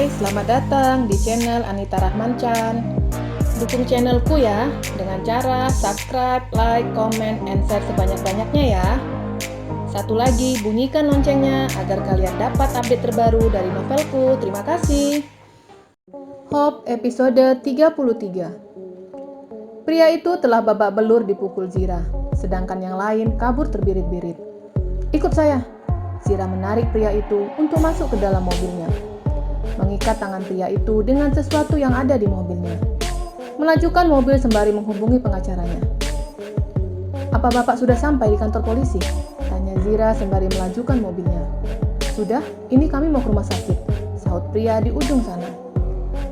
Hai, selamat datang di channel Anita Rahman Chan. Dukung channelku ya dengan cara subscribe, like, comment, and share sebanyak-banyaknya ya. Satu lagi, bunyikan loncengnya agar kalian dapat update terbaru dari novelku. Terima kasih. Hope episode 33. Pria itu telah babak belur dipukul Zira, sedangkan yang lain kabur terbirit-birit. Ikut saya. Zira menarik pria itu untuk masuk ke dalam mobilnya. Mengikat tangan pria itu dengan sesuatu yang ada di mobilnya. Melajukan mobil sembari menghubungi pengacaranya. "Apa Bapak sudah sampai di kantor polisi?" tanya Zira sembari melajukan mobilnya. "Sudah, ini kami mau ke rumah sakit," sahut pria di ujung sana.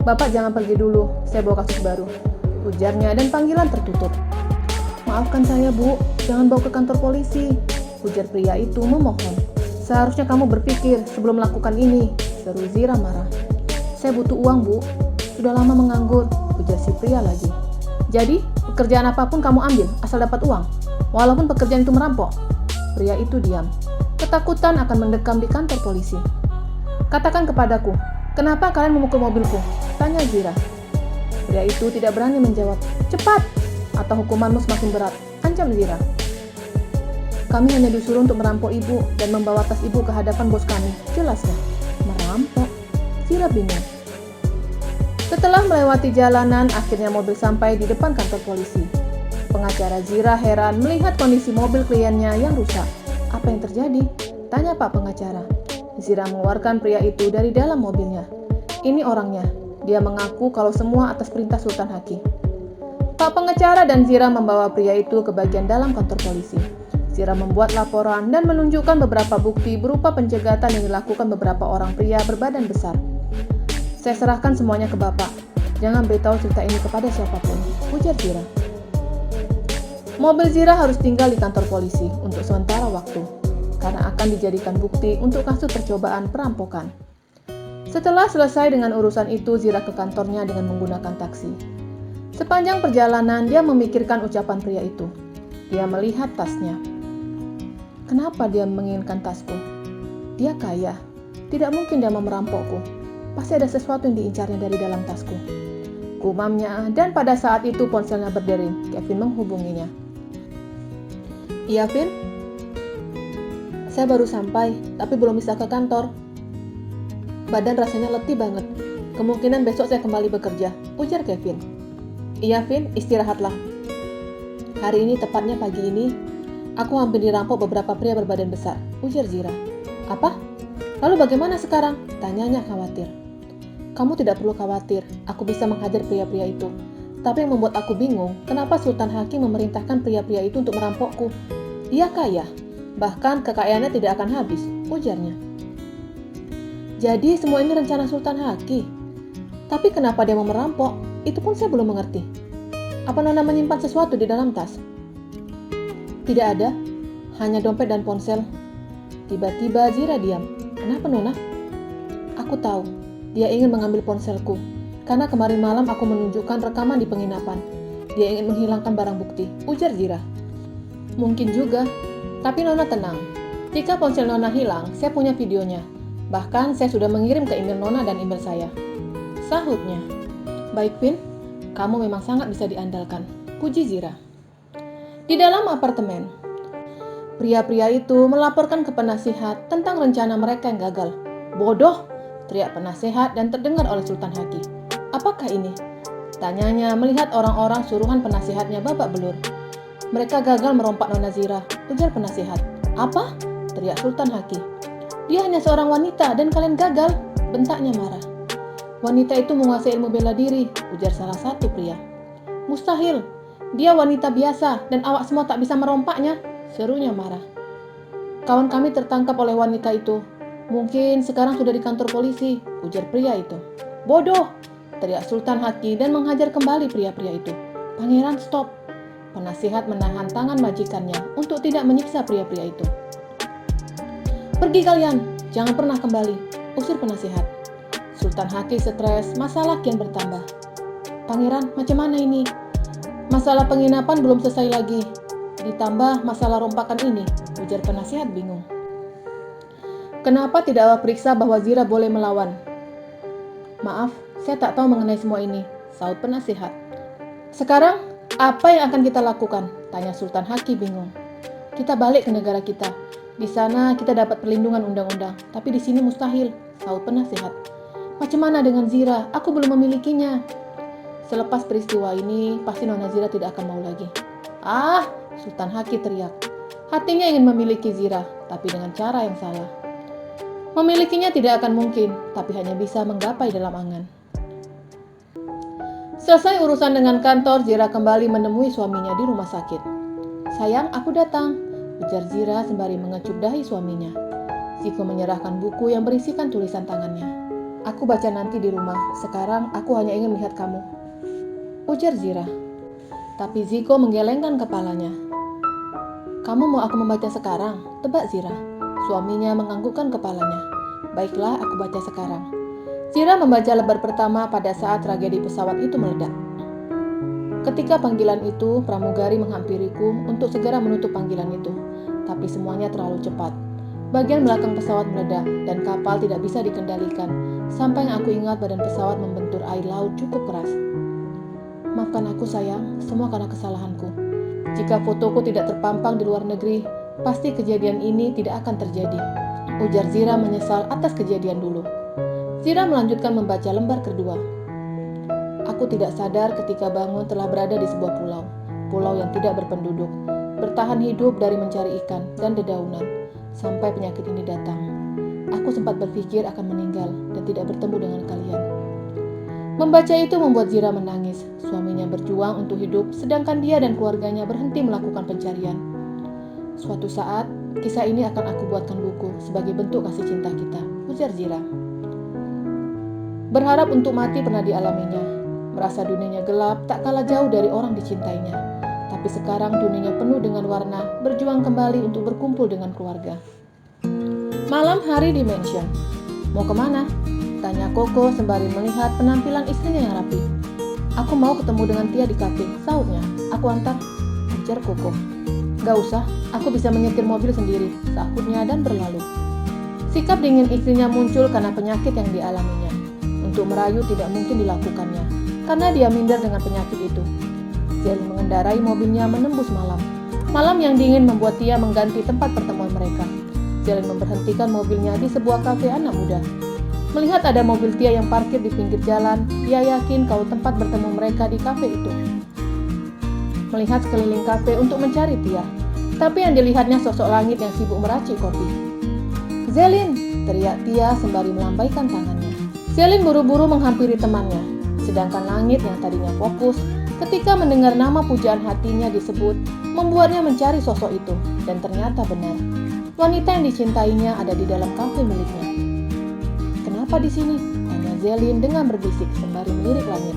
"Bapak jangan pergi dulu, saya bawa kasus baru," ujarnya dan panggilan tertutup. "Maafkan saya Bu, jangan bawa ke kantor polisi," ujar pria itu memohon. "Seharusnya kamu berpikir sebelum melakukan ini," seru Zira marah. "Saya butuh uang Bu, sudah lama menganggur," ujar si pria lagi. "Jadi, pekerjaan apapun kamu ambil asal dapat uang, walaupun pekerjaan itu merampok?" Pria itu diam. Ketakutan akan mendekam di kantor polisi. "Katakan kepadaku, kenapa kalian memukul mobilku?" tanya Zira. Pria itu tidak berani menjawab. "Cepat, atau hukumanmu semakin berat," ancam Zira. "Kami hanya disuruh untuk merampok ibu dan membawa tas ibu ke hadapan bos kami," jelasnya. "Merampok?" Zira bingung. Setelah melewati jalanan, akhirnya mobil sampai di depan kantor polisi. Pengacara Zira heran melihat kondisi mobil kliennya yang rusak. "Apa yang terjadi?" tanya Pak Pengacara. Zira mengeluarkan pria itu dari dalam mobilnya. "Ini orangnya. Dia mengaku kalau semua atas perintah Sultan Haki." Pak Pengacara dan Zira membawa pria itu ke bagian dalam kantor polisi. Zira membuat laporan dan menunjukkan beberapa bukti berupa penjagatan yang dilakukan beberapa orang pria berbadan besar. "Saya serahkan semuanya ke Bapak. Jangan beritahu cerita ini kepada siapapun," ujar Zira. Mobil Zira harus tinggal di kantor polisi untuk sementara waktu, karena akan dijadikan bukti untuk kasus percobaan perampokan. Setelah selesai dengan urusan itu, Zira ke kantornya dengan menggunakan taksi. Sepanjang perjalanan, dia memikirkan ucapan pria itu. Dia melihat tasnya. Kenapa dia menginginkan tasku? Dia kaya. Tidak mungkin dia mau merampokku. Pasti ada sesuatu yang diincarnya dari dalam tasku, gumamnya, dan pada saat itu ponselnya berdering. Kevin menghubunginya. "Iya, Vin? Saya baru sampai, tapi belum bisa ke kantor. Badan rasanya letih banget. Kemungkinan besok saya kembali bekerja," ujar Kevin. "Iya, Vin, istirahatlah. Hari ini, tepatnya pagi ini, aku hampir dirampok beberapa pria berbadan besar," ujar Zira. "Apa? Lalu bagaimana sekarang?" tanyanya khawatir. "Kamu tidak perlu khawatir, aku bisa menghajar pria-pria itu. Tapi yang membuat aku bingung, kenapa Sultan Haki memerintahkan pria-pria itu untuk merampokku? Dia kaya, bahkan kekayaannya tidak akan habis," ujarnya. "Jadi semua ini rencana Sultan Haki? Tapi kenapa dia mau merampok? Itu pun saya belum mengerti. Apa Nona menyimpan sesuatu di dalam tas?" "Tidak ada, hanya dompet dan ponsel." Tiba-tiba Zira diam. "Kenapa Nona?" "Aku tahu, dia ingin mengambil ponselku, karena kemarin malam aku menunjukkan rekaman di penginapan. Dia ingin menghilangkan barang bukti," ujar Zira. "Mungkin juga, tapi Nona tenang. Jika ponsel Nona hilang, saya punya videonya. Bahkan saya sudah mengirim ke email Nona dan email saya," sahutnya. "Baik, Vin. Kamu memang sangat bisa diandalkan," puji Zira. Di dalam apartemen, pria-pria itu melaporkan ke penasihat tentang rencana mereka yang gagal. "Bodoh!" teriak penasihat dan terdengar oleh Sultan Haki. "Apakah ini?" tanyanya melihat orang-orang suruhan penasihatnya babak belur. "Mereka gagal merompak Nona Zira," ujar penasihat. "Apa?" teriak Sultan Haki. "Dia hanya seorang wanita dan kalian gagal," bentaknya marah. "Wanita itu menguasai ilmu bela diri," ujar salah satu pria. "Mustahil, dia wanita biasa dan awak semua tak bisa merompaknya," serunya marah. "Kawan kami tertangkap oleh wanita itu. Mungkin sekarang sudah di kantor polisi," ujar pria itu. "Bodoh!" teriak Sultan Haki dan menghajar kembali pria-pria itu. "Pangeran, stop!" Penasihat menahan tangan majikannya untuk tidak menyiksa pria-pria itu. "Pergi kalian, jangan pernah kembali," usir penasihat. Sultan Haki stres, masalah kian bertambah. "Pangeran, macam mana ini? Masalah penginapan belum selesai lagi. Ditambah masalah rompakan ini," ujar penasihat bingung. "Kenapa tidak periksa bahwa Zira boleh melawan?" Maaf, saya tak tahu mengenai semua ini, saut penasihat. Sekarang, apa yang akan kita lakukan? Tanya Sultan Haki bingung. Kita balik ke negara kita. Di sana kita dapat perlindungan undang-undang, tapi di sini mustahil, saut penasihat. Macam mana dengan Zira? Aku belum memilikinya. Selepas peristiwa ini, pasti Nona Zira tidak akan mau lagi. Ah, Sultan Haki teriak. Hatinya ingin memiliki Zira, tapi dengan cara yang salah. Memilikinya tidak akan mungkin, tapi hanya bisa menggapai dalam angan. Selesai urusan dengan kantor, Zira kembali menemui suaminya di rumah sakit. Sayang, aku datang, ujar Zira sembari mengecup dahi suaminya. Ziko menyerahkan buku yang berisikan tulisan tangannya. Aku baca nanti di rumah, sekarang aku hanya ingin melihat kamu, ujar Zira. Tapi Ziko menggelengkan kepalanya. Kamu mau aku membaca sekarang? Tebak Zira. Suaminya menganggukkan kepalanya. Baiklah, aku baca sekarang. Zira membaca lembar pertama pada saat tragedi pesawat itu meledak. Ketika panggilan itu, pramugari menghampiriku untuk segera menutup panggilan itu. Tapi semuanya terlalu cepat. Bagian belakang pesawat meledak dan kapal tidak bisa dikendalikan. Sampai yang aku ingat badan pesawat membentur air laut cukup keras. Maafkan aku sayang, semua karena kesalahanku. Jika fotoku tidak terpampang di luar negeri, pasti kejadian ini tidak akan terjadi. Ujar Zira menyesal atas kejadian dulu. Zira melanjutkan membaca lembar kedua. Aku tidak sadar ketika bangun telah berada di sebuah pulau. Pulau yang tidak berpenduduk. Bertahan hidup dari mencari ikan dan dedaunan. Sampai penyakit ini datang. Aku sempat berpikir akan meninggal dan tidak bertemu dengan kalian. Membaca itu membuat Zira menangis. Suaminya berjuang untuk hidup, sedangkan dia dan keluarganya berhenti melakukan pencarian. Suatu saat, kisah ini akan aku buatkan buku sebagai bentuk kasih cinta kita, ujar Zira. Berharap untuk mati pernah dialaminya. Merasa dunianya gelap, tak kalah jauh dari orang dicintainya. Tapi sekarang dunianya penuh dengan warna, berjuang kembali untuk berkumpul dengan keluarga. Malam hari di mansion. Mau kemana? Tanya Koko sembari melihat penampilan istrinya yang rapi. Aku mau ketemu dengan Tia di kafe, sautnya. Aku antar, ujar Koko. Gak usah, aku bisa menyetir mobil sendiri, sahutnya dan berlalu. Sikap dingin istrinya muncul karena penyakit yang dialaminya. Untuk merayu tidak mungkin dilakukannya, karena dia minder dengan penyakit itu. Zelin mengendarai mobilnya menembus malam. Malam yang dingin membuat Tia mengganti tempat pertemuan mereka. Zelin memberhentikan mobilnya di sebuah kafe anak muda. Melihat ada mobil Tia yang parkir di pinggir jalan, dia yakin kalau tempat bertemu mereka di kafe itu. Melihat sekeliling kafe untuk mencari Tia, tapi yang dilihatnya sosok langit yang sibuk meracik kopi. Zelin, teriak Tia sembari melambaikan tangannya. Zelin buru-buru menghampiri temannya, sedangkan langit yang tadinya fokus, ketika mendengar nama pujaan hatinya disebut, membuatnya mencari sosok itu, dan ternyata benar. Wanita yang dicintainya ada di dalam kafe miliknya. Kenapa di sini? Tanya Zelin dengan berbisik sembari melirik langit.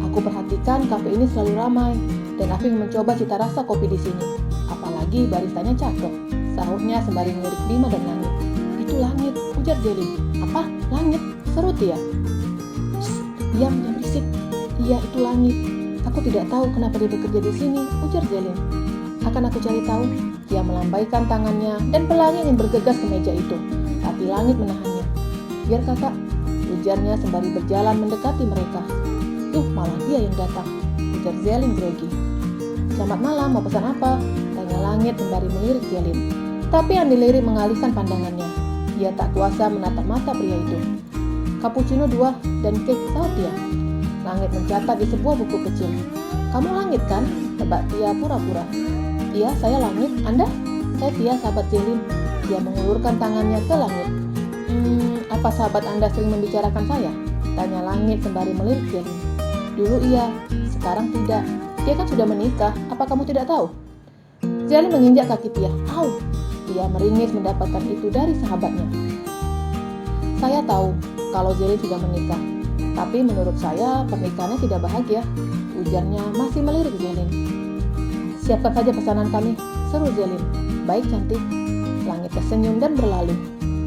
Aku perhatikan kafe ini selalu ramai dan aku ingin mencoba cita rasa kopi di sini. Apalagi baristanya cakep, sahutnya sembari melirik Bima dan langit. Itu langit, ujar Zelin. Apa? Langit? Seru Tia. Diam, jangan berisik. Iya, itu langit. Aku tidak tahu kenapa dia bekerja di sini, ujar Zelin. Akan aku cari tahu. Dia melambaikan tangannya dan pelangi ingin bergegas ke meja itu, tapi langit menahannya. Biar kakak, ujarnya sembari berjalan mendekati mereka. Tuh, malah dia yang datang, ujar Zelin grogi. Selamat malam, mau pesan apa? Tanya langit sembari melirik Zelin. Tapi yang dilirik mengalihkan pandangannya. Dia tak kuasa menatap mata pria itu. Cappuccino 2 dan cake, sahut dia. Langit mencatat di sebuah buku kecil. Kamu Langit kan? Tebak Tia pura-pura. Iya, saya Langit. Anda? Saya Tia, sahabat Zelin. Dia mengulurkan tangannya ke Langit. Apa sahabat Anda sering membicarakan saya? Tanya Langit sembari melirik Zelin. Dulu iya, sekarang tidak. Dia kan sudah menikah, apa kamu tidak tahu? Zelin menginjak kaki Tia. Au! Tia meringis mendapatkan itu dari sahabatnya. Saya tahu kalau Zelin sudah menikah, tapi menurut saya pernikahannya tidak bahagia, ujarnya masih melirik Zelin. Siapkan saja pesanan kami, seru Zelin. Baik cantik. Langit tersenyum dan berlalu.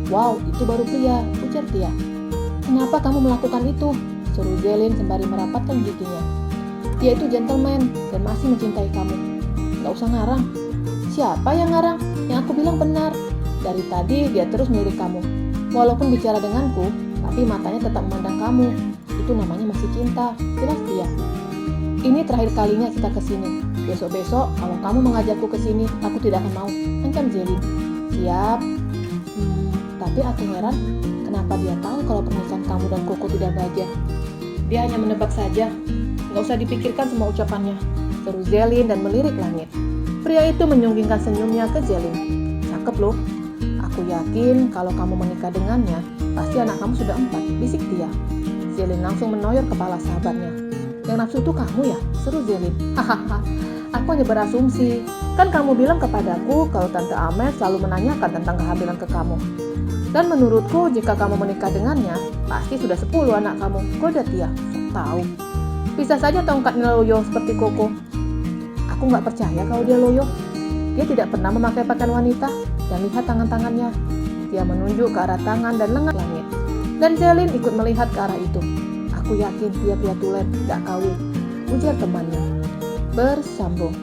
Wow, itu baru pria, ujar Tia. Kenapa kamu melakukan itu? Seru Zelin sembari merapatkan giginya. Dia itu gentleman dan masih mencintai kamu. Gak usah ngarang. Siapa yang ngarang? Yang aku bilang benar. Dari tadi dia terus melirik kamu. Walaupun bicara denganku, Tapi matanya tetap memandang kamu. Itu namanya masih cinta, jelas dia. Ini terakhir kalinya kita kesini. Besok-besok kalau kamu mengajakku kesini, aku tidak akan mau, ancam Zelin. Siap. Tapi aku heran, kenapa dia tahu kalau pernikahan kamu dan Koko tidak bahagia? Dia hanya menebak saja. Nggak usah dipikirkan semua ucapannya, seru Zelin dan melirik langit. Pria itu menyunggingkan senyumnya ke Zelin. Cakep loh. Aku yakin kalau kamu menikah dengannya, pasti anak kamu sudah 4, bisik dia. Zelin langsung menoyor kepala sahabatnya. Yang nafsu itu kamu ya? Seru Zelin. Hahaha, aku hanya berasumsi. Kan kamu bilang kepadaku kalau Tante Amel selalu menanyakan tentang kehamilan ke kamu. Dan menurutku jika kamu menikah dengannya, pasti sudah 10 anak kamu. Goda dia, tahu. Bisa saja tongkatnya loyo seperti Koko. Aku nggak percaya kalau dia loyo. Dia tidak pernah memakai pakaian wanita. Dan lihat tangan-tangannya. Dia menunjuk ke arah tangan dan lengan langit. Dan Zelin ikut melihat ke arah itu. Aku yakin dia pria tulen, gak kawin, ujar temannya. Bersambung.